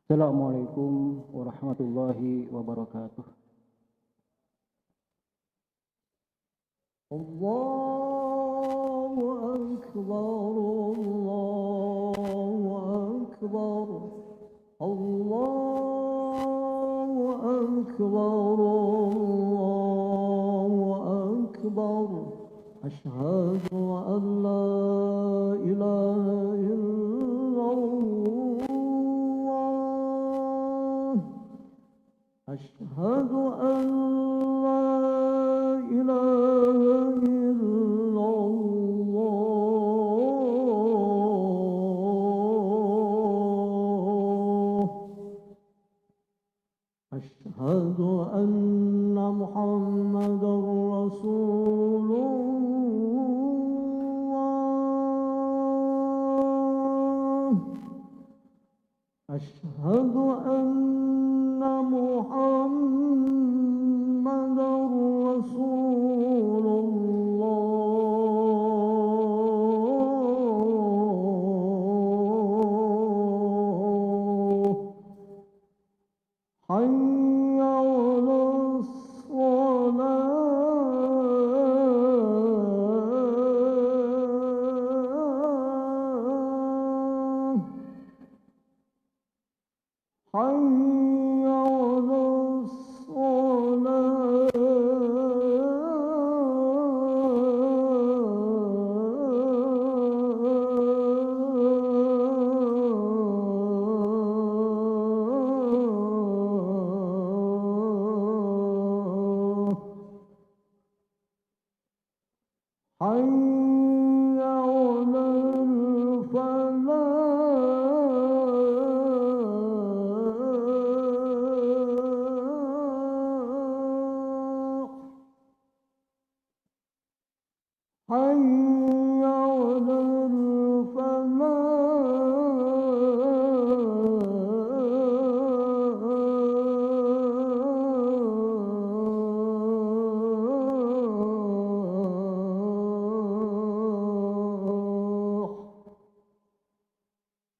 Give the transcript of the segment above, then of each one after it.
Assalamualaikum warahmatullahi wabarakatuh. Allahu Akbar, Allahu Akbar, Allahu Akbar, Allahu Akbar. Asyhadu an la ilaha illallah. Asyhadu an la ilaha illallah. Asyhadu anna Muhammadar Rasulullah. Asyhadu anna Muhammadar Rasulullah. Hayya 'alas shalah. Hayya 'alas salah. Hayya 'alal falah. Hayya 'alal falah.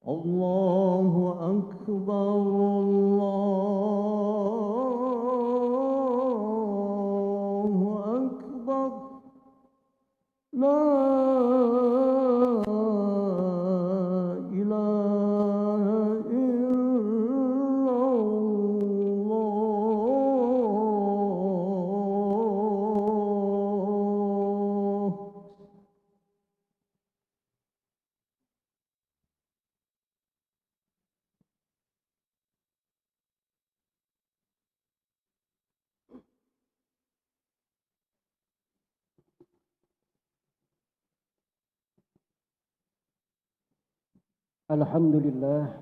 Allahu Akbar, Allahu Akbar. La ilaha illallah. Alhamdulillah.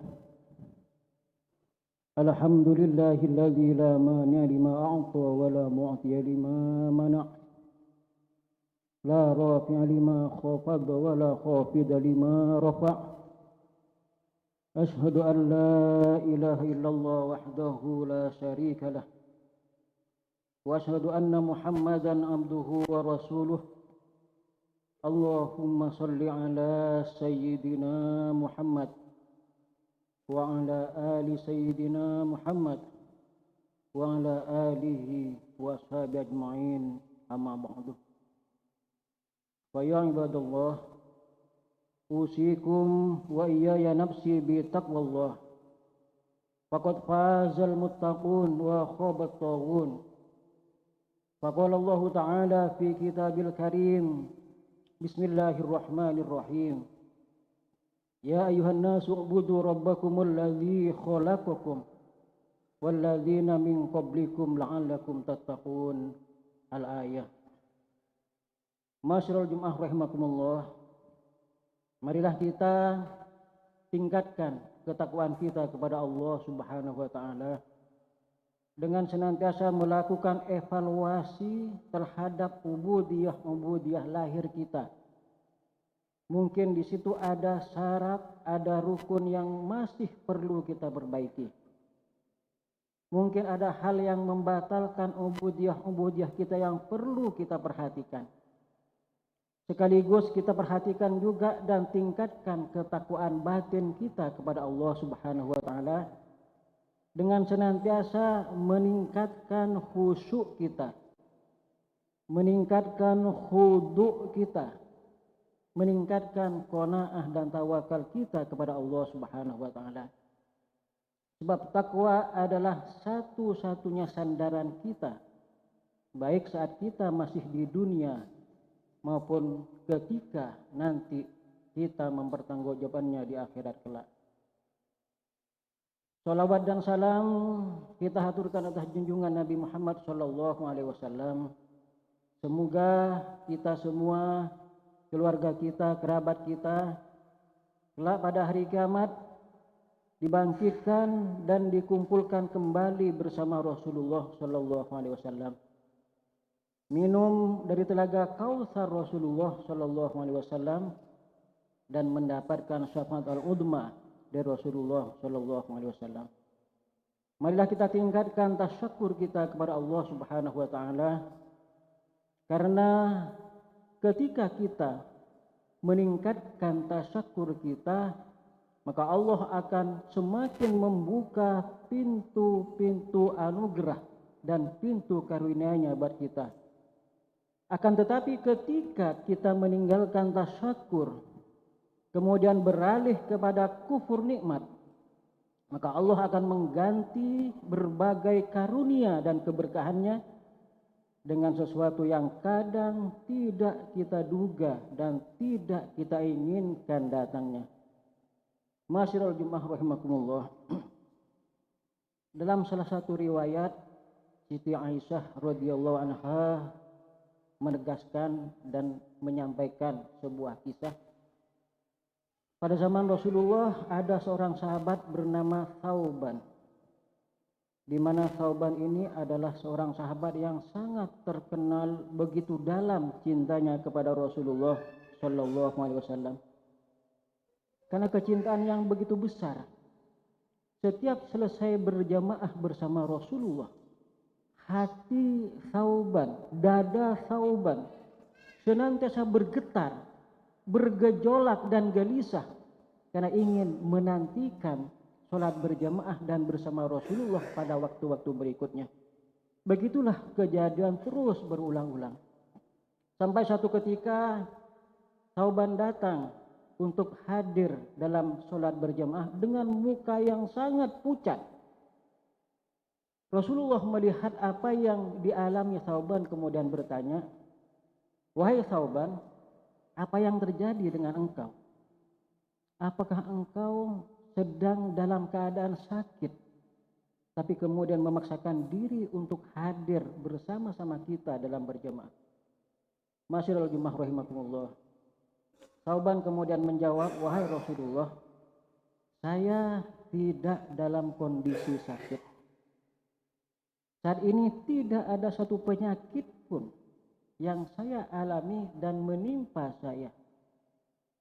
Alhamdulillahilladzi la mani'a lima a'ta wa la mu'tiya lima mana'. La rafi'a lima khafada wa la khafida lima rafa'. Ashhadu an la ilaha illallah wahdahu la syarika lah. Wa ashhadu anna Muhammadan abduhu wa rasuluh. Allahumma salli ala sayyidina Muhammad wa ala ali sayyidina Muhammad wa ala alihi wa ashabihi ajma'in, amma ba'du. Fa ya ibadallah, usikum wa iyaya nafsi bi taqwallah. Faqad fazal muttaqun wa khabat taghun. Faqala Allah Ta'ala fi kitabil karim, Bismillahirrahmanirrahim. Ya ayuhan nasu ubudu rabbakumul ladzi khalaqakum walladzina min qablikum la'allakum tattaqun. Al-ayah. Masyarul Jum'ah rahimakumullah. Marilah kita tingkatkan ketakwaan kita kepada Allah Subhanahu wa taala dengan senantiasa melakukan evaluasi terhadap ubudiyah lahir kita. Mungkin di situ ada syarat, ada rukun yang masih perlu kita perbaiki. Mungkin ada hal yang membatalkan ubudiyah kita yang perlu kita perhatikan. Sekaligus kita perhatikan juga dan tingkatkan ketakwaan batin kita kepada Allah Subhanahu wa taala dengan senantiasa meningkatkan khusyuk kita, meningkatkan khudu' kita, meningkatkan qanaah dan tawakal kita kepada Allah Subhanahu wa taala. Sebab takwa adalah satu-satunya sandaran kita, baik saat kita masih di dunia maupun ketika nanti kita mempertanggungjawabkannya di akhirat kelak. Salawat dan salam kita haturkan atas junjungan Nabi Muhammad SAW. Semoga kita semua, keluarga kita, kerabat kita, kelak pada hari kiamat dibangkitkan dan dikumpulkan kembali bersama Rasulullah SAW. Minum dari telaga Kautsar Rasulullah SAW dan mendapatkan syafaat al-udma dari Rasulullah SAW. Marilah kita tingkatkan tasyakur kita kepada Allah Subhanahu wa taala, karena ketika kita meningkatkan tasyakur kita, maka Allah akan semakin membuka pintu-pintu anugerah dan pintu karunia-Nya buat kita. Akan tetapi ketika kita meninggalkan tasyakur, kemudian beralih kepada kufur nikmat, maka Allah akan mengganti berbagai karunia dan keberkahannya dengan sesuatu yang kadang tidak kita duga dan tidak kita inginkan datangnya. Masyiral Jummah rahimakumullah. Dalam salah satu riwayat, Siti Aisyah radhiyallahu anha menegaskan dan menyampaikan sebuah kisah. Pada zaman Rasulullah ada seorang sahabat bernama Thauban, di mana Thauban ini adalah seorang sahabat yang sangat terkenal begitu dalam cintanya kepada Rasulullah Shallallahu Alaihi Wasallam. Karena kecintaan yang begitu besar, setiap selesai berjamaah bersama Rasulullah, hati Thauban, dada Thauban senantiasa bergetar, bergejolak dan gelisah karena ingin menantikan sholat berjamaah dan bersama Rasulullah pada waktu-waktu berikutnya. Begitulah kejadian terus berulang-ulang. Sampai satu ketika Thauban datang untuk hadir dalam sholat berjamaah dengan muka yang sangat pucat. Rasulullah melihat apa yang dialami Thauban kemudian bertanya, "Wahai Thauban, apa yang terjadi dengan engkau? Apakah engkau sedang dalam keadaan sakit, tapi kemudian memaksakan diri untuk hadir bersama-sama kita dalam berjamaah?" Masyiral Jummah rahimakumullah. Thauban kemudian menjawab, "Wahai Rasulullah, saya tidak dalam kondisi sakit. Saat ini tidak ada satu penyakit pun yang saya alami dan menimpa saya."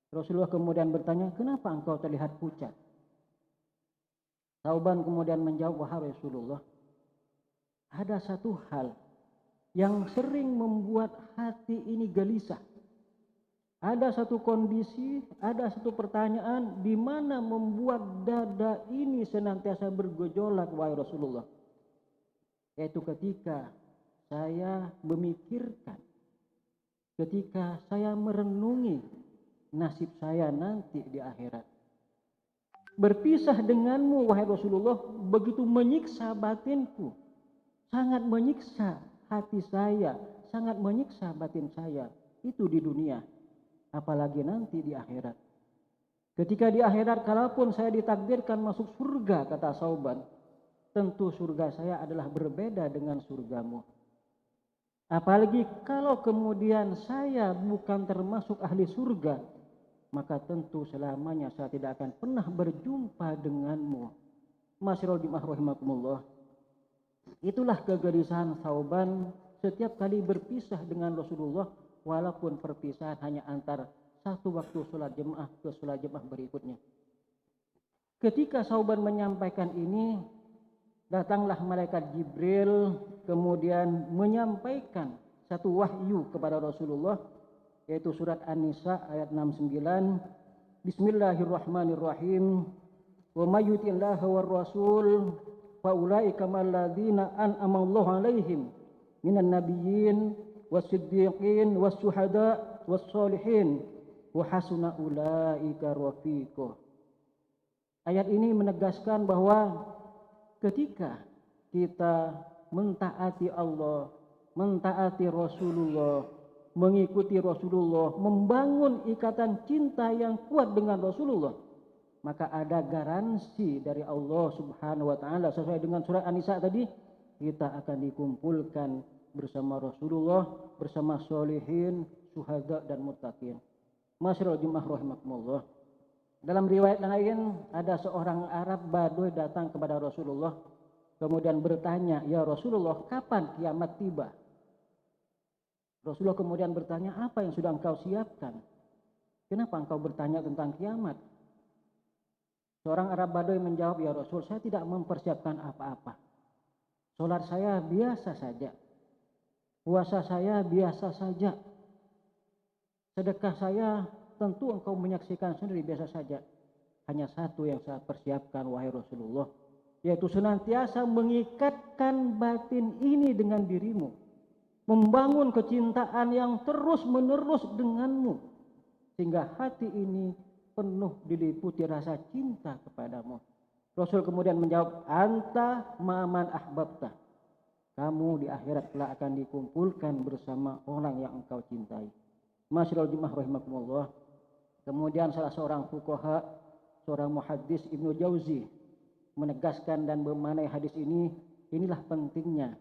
Rasulullah kemudian bertanya, "Kenapa engkau terlihat pucat?" Thauban kemudian menjawab, "Wahai Rasulullah, ada satu hal yang sering membuat hati ini gelisah. Ada satu kondisi, ada satu pertanyaan di mana membuat dada ini senantiasa bergejolak, wahai Rasulullah. Yaitu ketika saya memikirkan, ketika saya merenungi nasib saya nanti di akhirat. Berpisah denganmu, wahai Rasulullah, begitu menyiksa batinku, sangat menyiksa hati saya, sangat menyiksa batin saya. Itu di dunia, apalagi nanti di akhirat. Ketika di akhirat, kalaupun saya ditakdirkan masuk surga, kata Thauban, tentu surga saya adalah berbeda dengan surgamu. Apalagi kalau kemudian saya bukan termasuk ahli surga, maka tentu selamanya saya tidak akan pernah berjumpa denganmu." Masyiral Jummah rahimakumullah. Itulah kegelisahan Thauban setiap kali berpisah dengan Rasulullah, walaupun perpisahan hanya antar satu waktu sholat jemaah ke sholat jemaah berikutnya. Ketika Thauban menyampaikan ini, datanglah malaikat Jibril kemudian menyampaikan satu wahyu kepada Rasulullah, yaitu surat An-Nisa ayat 69. Bismillahirrahmanirrahim. Wa may yuti'illaha war rasul faulaika malladzina an'ama Allahu 'alaihim minan nabiyyin was-siddiqin was-syuhada was-sholihin wa hasuna ulaika rafiqa. Ayat ini menegaskan bahwa ketika kita mentaati Allah, mentaati Rasulullah, mengikuti Rasulullah, membangun ikatan cinta yang kuat dengan Rasulullah, maka ada garansi dari Allah Subhanahu wa taala sesuai dengan surat An-Nisa tadi, kita akan dikumpulkan bersama Rasulullah, bersama sholihin, syuhada dan muttaqin. Masyaallah jemaah rahimakumullah. Dalam riwayat lain ada seorang Arab Baduy datang kepada Rasulullah kemudian bertanya, "Ya Rasulullah, kapan kiamat tiba?" Rasulullah kemudian bertanya, "Apa yang sudah engkau siapkan? Kenapa engkau bertanya tentang kiamat?" Seorang Arab Baduy menjawab, "Ya Rasul, saya tidak mempersiapkan apa-apa. Salat saya biasa saja. Puasa saya biasa saja. Sedekah saya tentu engkau menyaksikan sendiri biasa saja. Hanya satu yang saya persiapkan wahai Rasulullah, yaitu senantiasa mengikatkan batin ini dengan dirimu, membangun kecintaan yang terus menerus denganmu, sehingga hati ini penuh diliputi rasa cinta kepadamu." Rasul kemudian menjawab, "Anta ma'aman ahbabta." Kamu di akhirat kelak akan dikumpulkan bersama orang yang engkau cintai. Masyaallah jemaah rahimakumullah. Kemudian salah seorang fuqaha, seorang muhaddis Ibnu Jauzi menegaskan dan memaknai hadis ini, inilah pentingnya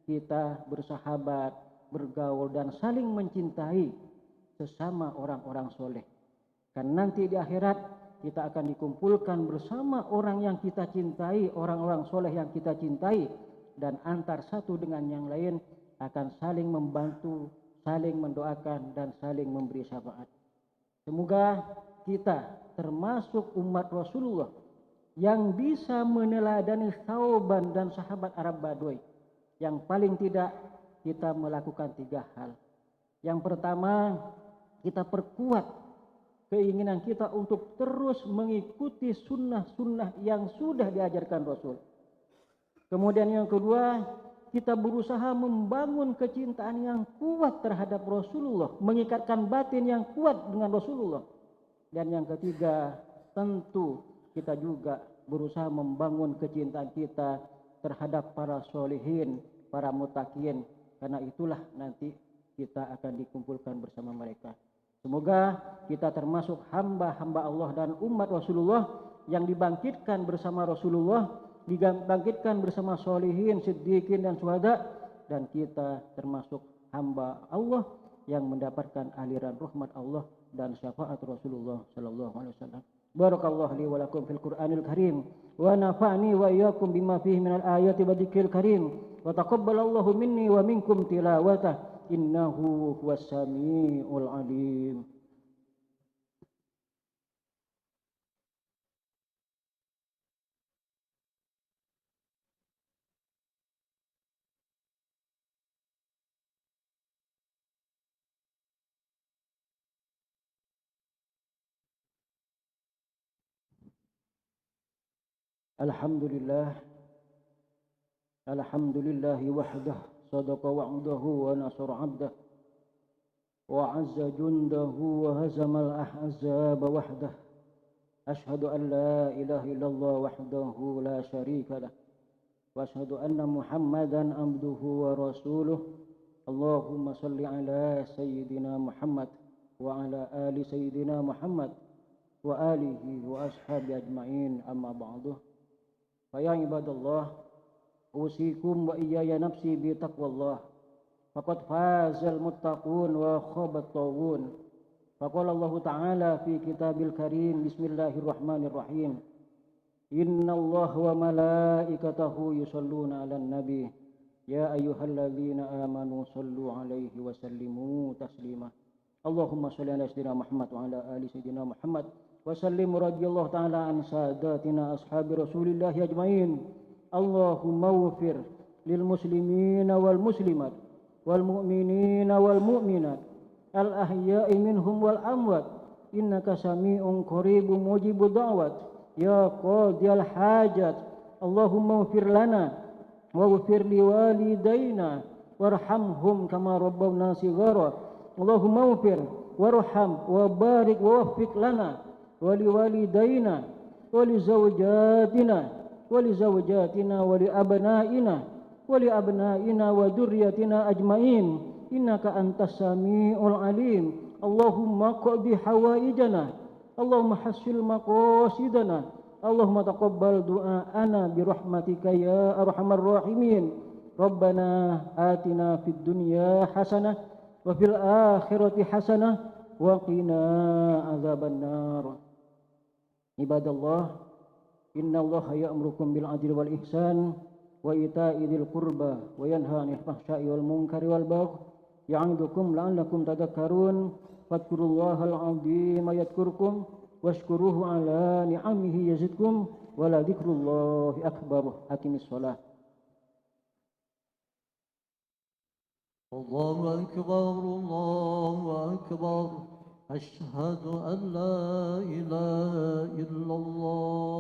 kita bersahabat, bergaul dan saling mencintai sesama orang-orang soleh. Karena nanti di akhirat kita akan dikumpulkan bersama orang yang kita cintai, orang-orang soleh yang kita cintai, dan antar satu dengan yang lain akan saling membantu, saling mendoakan dan saling memberi syafaat. Semoga kita termasuk umat Rasulullah yang bisa meneladani Thauban dan sahabat Arab Baduy. Yang paling tidak kita melakukan 3 hal. Yang pertama, kita perkuat keinginan kita untuk terus mengikuti sunnah-sunnah yang sudah diajarkan Rasul. Kemudian yang kedua, kita berusaha membangun kecintaan yang kuat terhadap Rasulullah, mengikatkan batin yang kuat dengan Rasulullah. Dan yang ketiga, tentu kita juga berusaha membangun kecintaan kita terhadap para sholihin, para muttaqin, karena itulah nanti kita akan dikumpulkan bersama mereka. Semoga kita termasuk hamba-hamba Allah dan umat Rasulullah yang dibangkitkan bersama Rasulullah, dibangkitkan bersama sholihin, siddiqin dan syuhada, dan kita termasuk hamba Allah yang mendapatkan aliran rahmat Allah dan syafaat Rasulullah sallallahu alaihi wasallam. Barakallahu li wa lakum fil Qur'anil Karim wa nafa'ni wa iyyakum bima fihi minal ayati wa dzikril karim wa taqabbalallahu minni wa minkum tilawatah innahu huwas samiul alim. Alhamdulillah, alhamdulillahi wahdah, sadaqa wa'dahu wa nasara 'abdah, wa 'azza jundahu wa hazamal ahzaba wahdah. Ashhadu an la ilaha illallah wahdahu la syarika lah, wa ashhadu anna Muhammadan abduhu wa rasuluh. Allahumma salli ala sayyidina Muhammad wa ala ali sayyidina Muhammad wa alihi wa ashabi ajma'in, amma ba'du. Faya ibadallah, usikum wa iyaya nafsi bi taqwallah. Faqad fazal muttaqun wa khabat tawun. Faqala Allah Ta'ala fi kitabil karim, bismillahirrahmanirrahim. Inna Allah wa malaikatahu yusalluna ala nabi. Ya ayyuhalladzina amanu sallu alaihi wa sallimu taslima. Allahumma salli ala sayyidina Muhammad wa ala ali sayyidina Muhammad. وسلم رضي الله تعالى عن ساداتنا أصحاب رسول الله أجمعين. اللهم اغفر للمسلمين والمسلمات والمؤمنين والمؤمنات الأحياء منهم والأموات إنك سميع قريب مجيب الدعوات يا قاضي الحاجات. اللهم اغفر لنا واغفر لوالدينا وارحمهم كما ربونا صغارا اللهم اغفر وارحم وبارك ووفق لنا ولوالدينا ولزوجاتنا ولأبنائنا وذريتنا أجمعين إنك أنت السميع العليم اللهم اقض حوائجنا اللهم حسن مقاصدنا اللهم تقبل دعاءنا برحمتك يا أرحم الراحمين ربنا آتنا في الدنيا حسنة وفي الآخرة حسنة وقنا عذاب النار عباد الله إن الله يأمركم بالعدل والإحسان وإيتاء ذي القربى وينهى عن الفحشاء والمنكر والبغي يعظكم لعلكم تذكرون فاذكروا الله العظيم يذكركم واشكروه على نعمه يزدكم ولذكر الله أكبر أقم الصلاة الله أكبر الله أكبر أشهد أن لا إله إلا الله